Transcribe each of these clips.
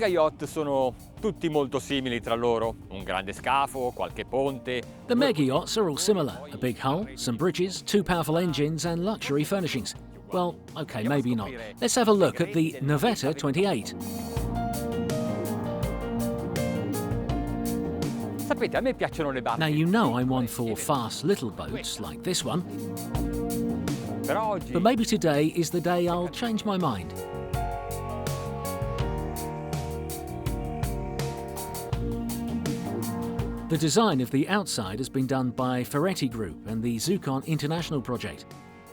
mega yacht sono tutti molto simili tra loro. Un grande scafo, qualche ponte. The mega yachts are all similar. A big hull, some bridges, two powerful engines and luxury furnishings. Well, okay, maybe not. Let's have a look at the Navetta 28. Sapete, a me piacciono le barche. Now you know I'm one for fast little boats like this one, Però oggi but maybe today is the day I'll change my mind. The design of the outside has been done by Ferretti Group and the Zucon International project.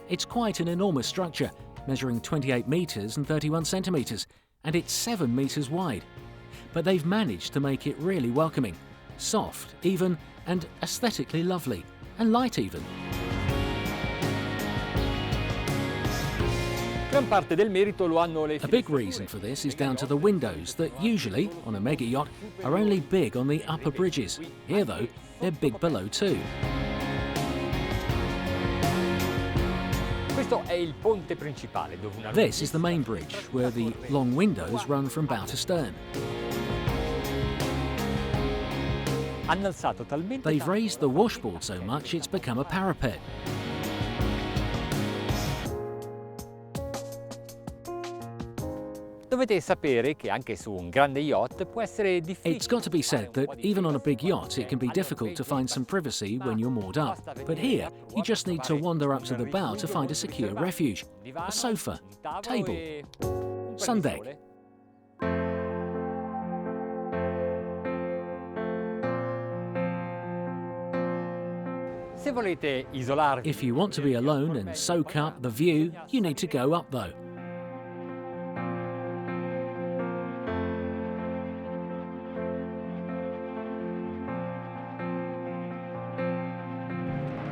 It's quite an enormous structure, measuring 28 metres and 31 centimetres, and it's 7 metres wide. But they've managed to make it really welcoming, soft, even, and aesthetically lovely, and light even. gran parte del merito lo hanno le A big reason for this is down to the windows that usually, on a mega yacht, are only big on the upper bridges. Here though, they're big below too. Questo è il ponte principale dove una This is the main bridge, where the long windows run from bow to stern. hanno alzato talmente They've tanto raised the washboard so much it's become a parapet. Dovete sapere che anche su un grande yacht può essere difficile. It's got to be said that even on a big yacht it can be difficult to find some privacy when you're moored up. But here, you just need to wander up to the bow to find a secure refuge. A sofa, table, sun deck. Se volete isolarvi, If you want to be alone and soak up the view, you need to go up though.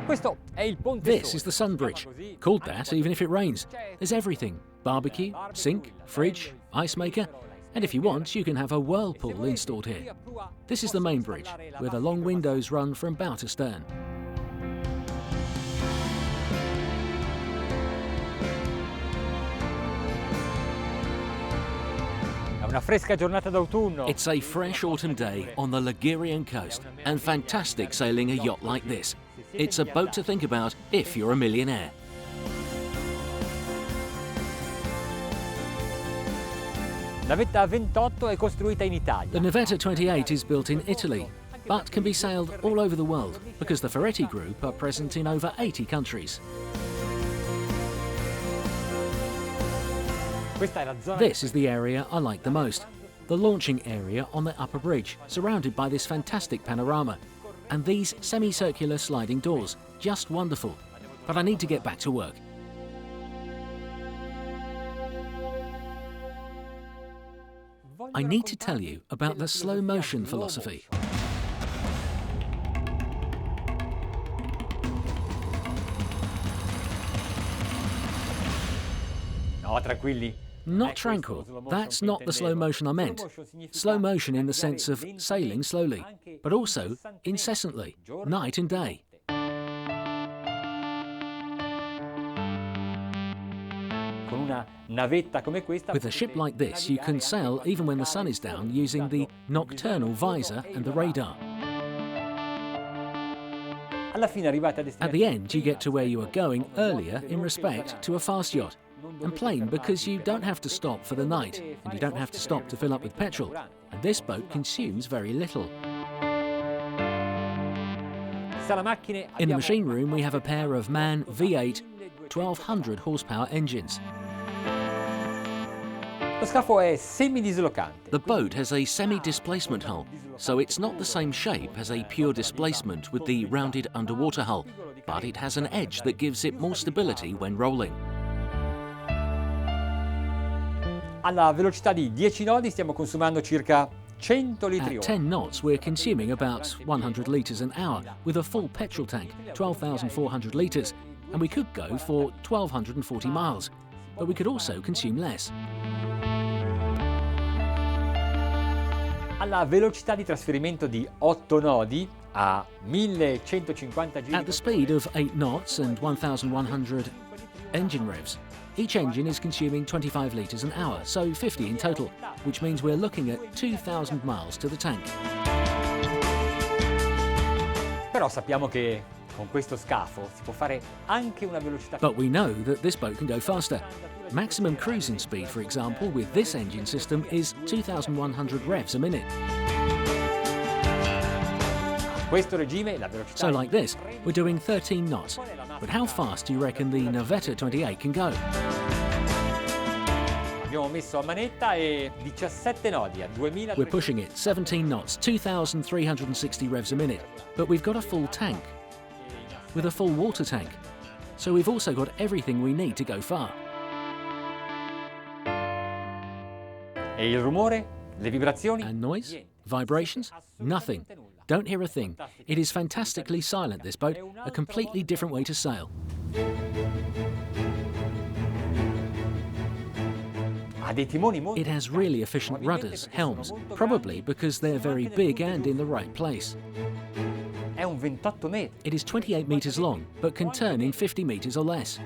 questo è il ponte This sole. is the sun bridge, called that even if it rains. There's everything: barbecue, sink, fridge, ice maker, and if you want, you can have a whirlpool installed here. This is the main bridge, where the long windows run from bow to stern. È una fresca giornata d'autunno. It's a fresh autumn day on the Ligurian coast, and fantastic sailing a yacht like this. It's a boat to think about if you're a millionaire. Navetta 28 è costruita in Italia. The Navetta 28 is built in Italy, but can be sailed all over the world because the Ferretti Group are present in over 80 countries. Questa è la zona This is the area I like the most. The launching area on the upper bridge, surrounded by this fantastic panorama. And these semicircular sliding doors, just wonderful. But I need to get back to work. I need to tell you about the slow motion philosophy. No, tranquilli. Not tranquil, that's not the slow motion I meant. Slow motion in the sense of sailing slowly, but also incessantly, night and day. Con una navetta come questa With a ship like this, you can sail even when the sun is down using the nocturnal visor and the radar. alla fine arrivate a At the end, you get to where you are going earlier in respect to a fast yacht. And plain because you don't have to stop for the night, and you don't have to stop to fill up with petrol. And this boat consumes very little. In the machine room, we have a pair of MAN V8 1200 horsepower engines. Lo scafo è semidislocante. The boat has a semi-displacement hull, so it's not the same shape as a pure displacement with the rounded underwater hull, but it has an edge that gives it more stability when rolling. Alla velocità di 10 nodi stiamo consumando circa 100 litri At ora. 10 knots, we're consuming about 100 litres an hour with a full petrol tank, 12,400 litres, and we could go for 1,240 miles, but we could also consume less. Alla velocità di trasferimento di 8 nodi a 1150 giri At the speed of 8 knots and 1,100 engine revs, Each engine is consuming 25 litres an hour, so 50 in total, which means we're looking at 2,000 miles to the tank. Però sappiamo che con questo scafo si può fare anche una velocità But we know that this boat can go faster. Maximum cruising speed, for example, with this engine system is 2,100 revs a minute. questo regime la velocità So like this, we're doing 13 knots. But how fast do you reckon the Navetta 28 can go? abbiamo messo a manetta e 17 nodi a 2000. We're pushing it 17 knots, 2,360 revs a minute. But we've got a full tank, with a full water tank. So we've also got everything we need to go far. E il rumore, le vibrazioni? And noise? Niente. Vibrations? Nothing. Assolutamente nulla. Don't hear a thing. It is fantastically silent, this boat, a completely different way to sail. Ha dei timoni molto It has really efficient rudders, helms, probably because they're very big and in the right place. È un 28 metri. It is 28 metres long, but can turn in 50 metres or less.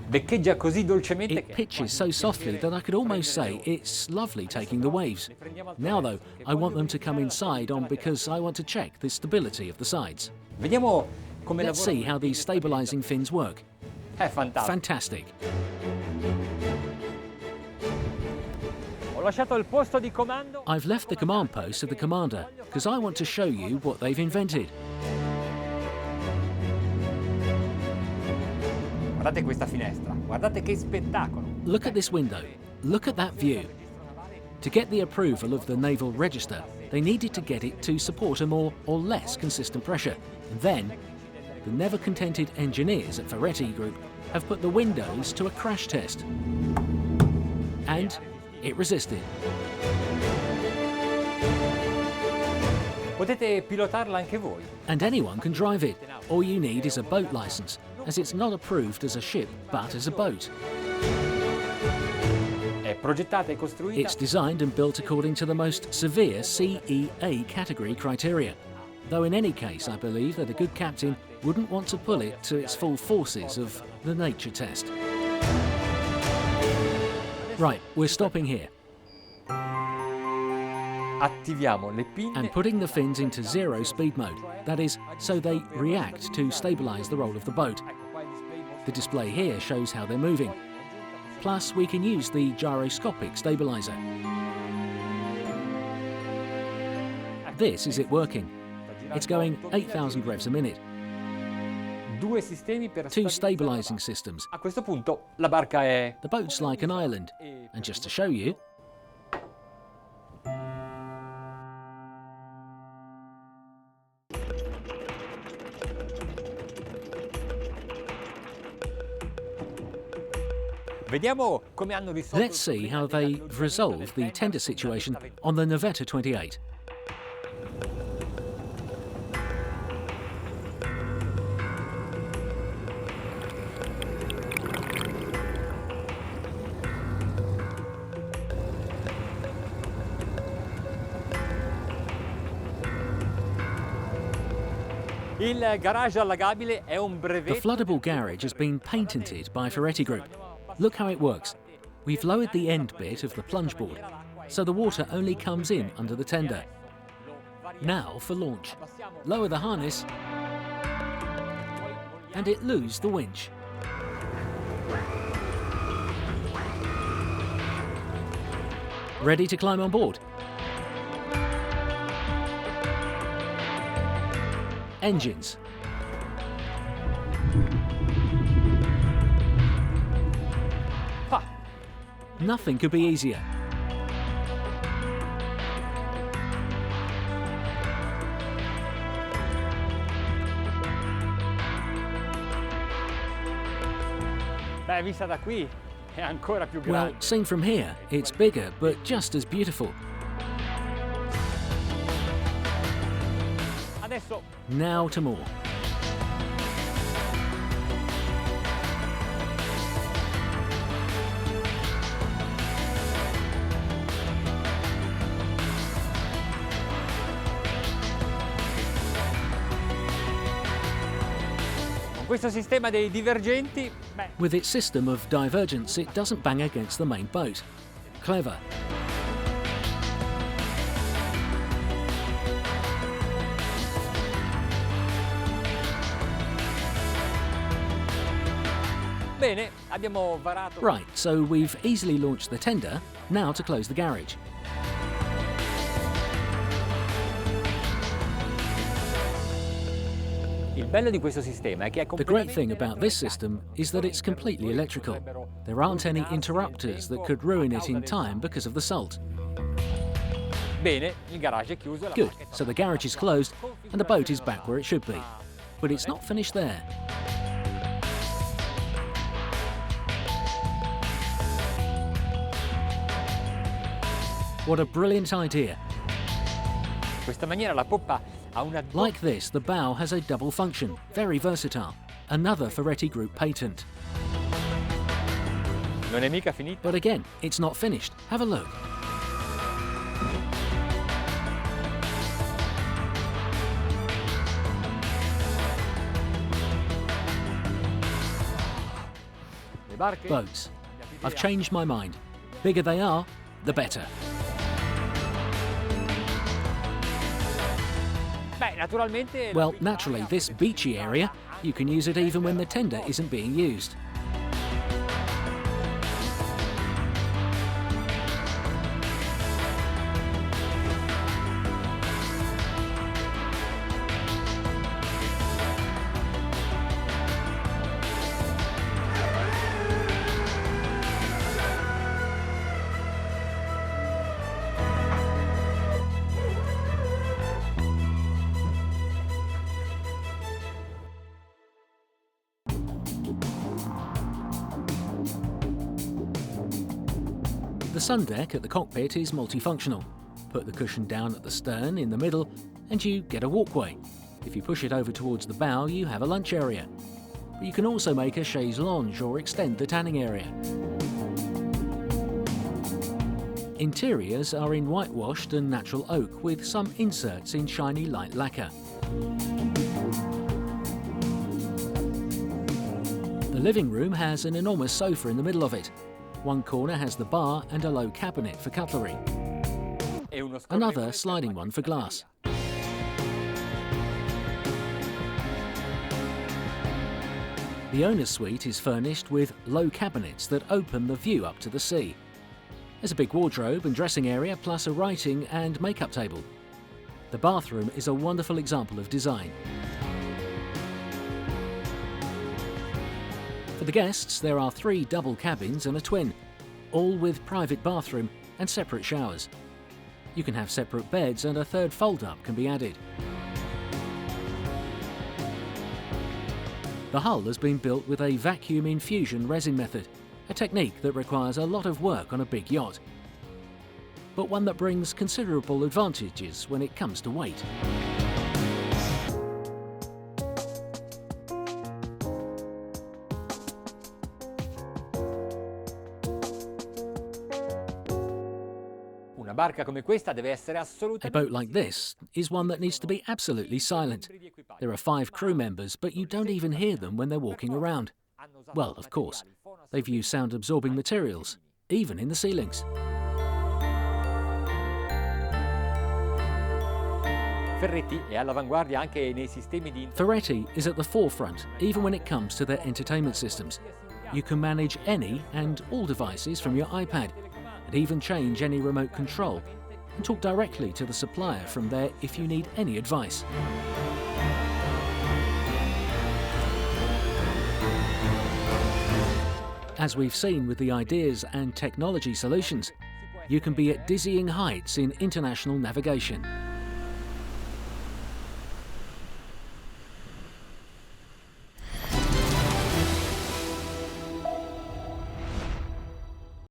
Beccheggia così dolcemente It pitches so softly that I could almost say it's lovely taking the waves. Now though, I want them to come inside on because I want to check the stability of the sides. Vediamo come Let's lavora. see how these stabilising fins work. È fantastico. Fantastic. Ho lasciato il posto di comando. I've left the command post to the commander because I want to show you what they've invented. Guardate questa finestra, guardate che spettacolo. Look at this window. Look at that view. To get the approval of the Naval Register, they needed to get it to support a more or less consistent pressure. And then, the never-contented engineers at Ferretti Group have put the windows to a crash test. And it resisted. Potete pilotarla anche voi. And anyone can drive it. All you need is a boat license, as it's not approved as a ship, but as a boat. È progettata e costruita. It's designed and built according to the most severe CEA category criteria. Though in any case, I believe that a good captain wouldn't want to pull it to its full forces of the nature test. Right, we're stopping here Attiviamo le pinne. and putting the fins into zero speed mode. That is, so they react to stabilise the roll of the boat. Ecco qua il display mostra. The display here shows how they're moving. Plus, we can use the gyroscopic stabiliser. This is it working. It's going 8,000 revs a minute. Due sistemi per Two stabilizzare la stabilising barca. systems. A questo punto la barca è The boat's like an island. And just to show you, Vediamo come hanno risolto. let's see how they've resolved the tender situation on the Navetta 28. Il garage allagabile è un The brevetto. floodable garage has been patented by Ferretti Group. Look how it works. We've lowered the end bit of the plunge board, so the water only comes in under the tender. Now for launch. Lower the harness, and it loosed the winch. Ready to climb on board? Engines. Ah, Nothing could be easier. beh, vista da qui è ancora più Well, grande. seen from here, it's bigger, but just as beautiful. Adesso Now to more. Con questo sistema dei divergenti, beh, With its system of divergence, it doesn't bang against the main boat. Clever. bene, abbiamo varato. Right, so we've easily launched the tender. Now to close the garage. Il bello di questo sistema è che è The great thing about this system is that it's completely electrical. There aren't any interrupters that could ruin it in time because of the salt. Bene, il garage è chiuso. Good, so the garage is closed and the boat is back where it should be. But it's not finished there. What a brilliant idea. In questa maniera la poppa ha una Like this, the bow has a double function, very versatile. Another Ferretti Group patent. Non è mica finita. But again, it's not finished. Have a look. Le barche? Boats. I've changed my mind. Bigger they are, the better. Beh, naturalmente. Well, naturally, this beachy area, you can use it even when the tender isn't being used. The sun deck at the cockpit is multifunctional. Put the cushion down at the stern in the middle and you get a walkway. If you push it over towards the bow, you have a lunch area. But you can also make a chaise lounge or extend the tanning area. Interiors are in whitewashed and natural oak with some inserts in shiny light lacquer. The living room has an enormous sofa in the middle of it. One corner has the bar and a low cabinet for cutlery. E uno Another sliding one for glass. The owner's suite is furnished with low cabinets that open the view up to the sea. There's a big wardrobe and dressing area plus a writing and makeup table. The bathroom is a wonderful example of design. For the guests, there are 3 double cabins and a twin, all with private bathroom and separate showers. You can have separate beds and a third fold-up can be added. The hull has been built with a vacuum infusion resin method, a technique that requires a lot of work on a big yacht, but one that brings considerable advantages when it comes to weight. Una barca come questa deve essere A assolutamente. boat like this is one that needs to be absolutely silent. There are 5 crew members, but you don't even hear them when they're walking around. Well, of course, they've used sound-absorbing materials, even in the ceilings. Ferretti è all'avanguardia anche nei sistemi di. Ferretti is at the forefront, even when it comes to their entertainment systems. You can manage any and all devices from your iPad, and even change any remote control, and talk directly to the supplier from there if you need any advice. As we've seen with the ideas and technology solutions, you can be at dizzying heights in international navigation.